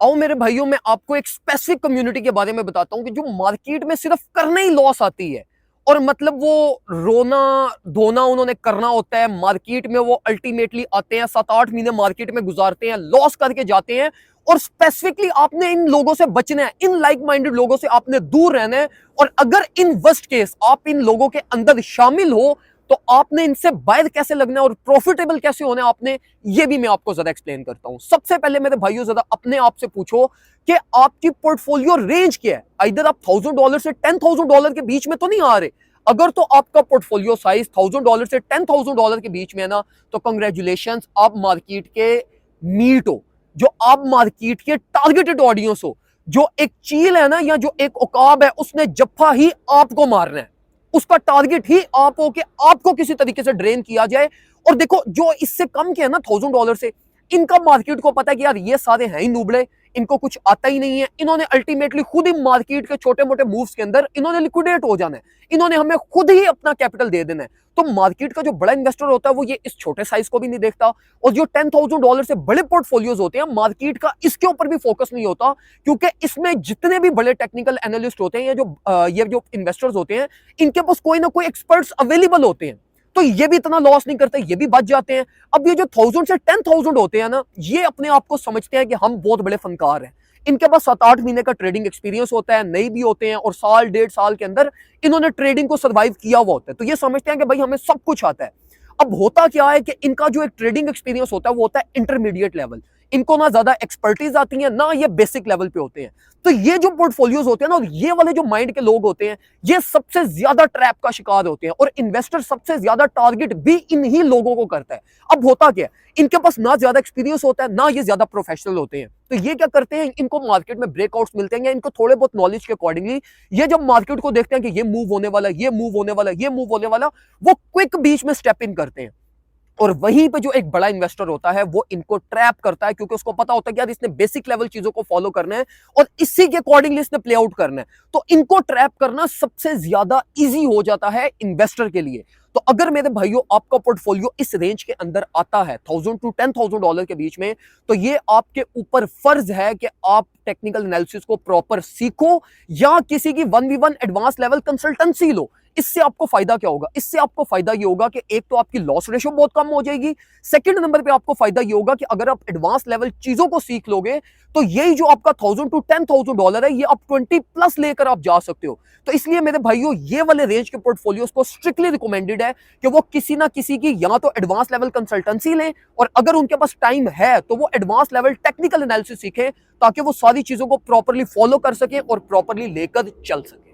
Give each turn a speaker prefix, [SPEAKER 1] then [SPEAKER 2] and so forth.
[SPEAKER 1] आओ मेरे भाइयों, मैं आपको एक स्पेसिफिक कम्युनिटी के बारे में बताता हूं कि जो मार्केट में सिर्फ करने ही लॉस आती है, और मतलब वो रोना धोना उन्होंने करना होता है मार्केट में। वो अल्टीमेटली आते हैं, 7-8 महीने मार्केट में गुजारते हैं, लॉस करके जाते हैं। और स्पेसिफिकली आपने इन लोगों से बचना है, इन लाइक माइंडेड लोगों से आपने दूर रहना है। और अगर इन वर्स्ट केस आप इन लोगों के अंदर शामिल हो, तो आपने इनसे बाहर कैसे लगना है और प्रॉफिटेबल कैसे होना है आपने, ये भी मैं आपको जरा एक्सप्लेन करता हूं। सबसे पहले मेरे भाइयों, जरा अपने आप से पूछो कि आपकी पोर्टफोलियो रेंज क्या है। इधर आप $1000 से $10,000 के बीच में तो नहीं आ रहे। अगर तो आपका पोर्टफोलियो साइज $1000 से $10,000 के बीच में है ना, तो कंग्रेचुलेशन, आप मार्केट के मीट हो, जो आप मार्केट के टारगेटेड ऑडियंस हो। जो एक चील है ना, या जो एक उकाब है, उसने जफ्फा ही आपको मारना है। उसका टारगेट ही आप हो कि आपको किसी तरीके से ड्रेन किया जाए। और देखो, जो इससे कम के है ना $1000 से, इनका मार्केट को पता है कि यार ये सारे हैं ही नुबड़े, इनको कुछ आता ही नहीं है। इन्होंने अल्टीमेटली खुद ही मार्केट के छोटे मोटे मूव्स के अंदर इन्होंने लिक्विडेट हो जाना है। इन्होंने हमें खुद ही अपना कैपिटल दे देना है। तो मार्केट का जो बड़ा इन्वेस्टर होता है, वो ये इस छोटे साइज को भी नहीं देखता। और जो $10,000 से बड़े पोर्टफोलियोज होते हैं, मार्केट का इसके ऊपर भी फोकस नहीं होता, क्योंकि इसमें जितने भी बड़े टेक्निकल एनालिस्ट होते हैं, ये जो इन्वेस्टर्स होते हैं, इनके पास कोई ना कोई एक्सपर्ट्स अवेलेबल होते हैं। तो ये भी इतना लॉस नहीं करते, ये भी बच जाते हैं। अब ये जो 1000 से 10,000 होते हैं ना, ये अपने आप को समझते हैं कि हम बहुत बड़े फनकार हैं। इनके पास 7-8 महीने का ट्रेडिंग एक्सपीरियंस होता है, नई भी होते हैं, और साल 1.5 साल के अंदर इन्होंने ट्रेडिंग को सर्वाइव किया हुआ होता है। तो ये समझते हैं कि भाई हमें सब कुछ आता है। अब होता क्या है कि इनका जो एक ट्रेडिंग एक्सपीरियंस होता है, वो होता है इंटरमीडिएट लेवल। इनको ना ज्यादा एक्सपर्टीज आती है, ना ये बेसिक लेवल पे होते हैं। तो ये जो पोर्टफोलियोज होते हैं ना, और ये वाले जो माइंड के लोग होते हैं, ये सबसे ज्यादा ट्रैप का शिकार होते हैं। और इन्वेस्टर सबसे ज्यादा टारगेट भी इन्हीं लोगों को करता है। अब होता क्या है, इनके पास ना ज्यादा एक्सपीरियंस होता है, ना ये ज्यादा प्रोफेशनल होते हैं। तो ये क्या करते हैं, इनको मार्केट में ब्रेकआउट्स मिलते हैं, या इनको थोड़े बहुत नॉलेज के अकॉर्डिंगली ये जब मार्केट को देखते हैं कि ये मूव होने वाला, ये मूव होने वाला, ये मूव होने वाला, वो क्विक बीच में स्टेप इन करते हैं। और वहीं पे जो एक बड़ा इन्वेस्टर होता है, वो इनको ट्रैप करता है, क्योंकि उसको पता होता है कि यार इसने बेसिक लेवल चीजों को फॉलो करना है, और इसी के अकॉर्डिंगली इसने प्ले आउट करना है। तो इनको ट्रैप करना सबसे ज्यादा इजी हो जाता है इन्वेस्टर के लिए। तो अगर मेरे भाइयों आपका पोर्टफोलियो इस रेंज के अंदर आता है, 1000 to $10,000 के बीच में, तो ये आपके ऊपर फर्ज है कि आप टेक्निकल एनालिसिस को प्रॉपर सीखो, या किसी की 1v1 एडवांस लेवल कंसल्टेंसी लो। इससे आपको फायदा क्या होगा? इससे आपको फायदा ये होगा कि एक तो आपकी लॉस रेशियो बहुत कम हो जाएगी। सेकंड नंबर पे आपको फायदा ये होगा कि अगर आप एडवांस लेवल चीजों को सीख लोगे, तो यही जो आपका 1000 to $10,000 है, ये आप 20+ लेकर आप जा सकते हो। तो इसलिए मेरे भाइयों, ये वाले रेंज के पोर्टफोलियोज को स्ट्रिक्टली रिकमेंडेड है कि वो किसी ना किसी की या तो एडवांस लेवल कंसल्टेंसी लें, और अगर उनके पास टाइम है तो वो एडवांस लेवल टेक्निकल एनालिसिस सीखें, ताकि वो सारी चीजों को प्रॉपरली फॉलो कर सके और प्रॉपरली लेकर चल सके।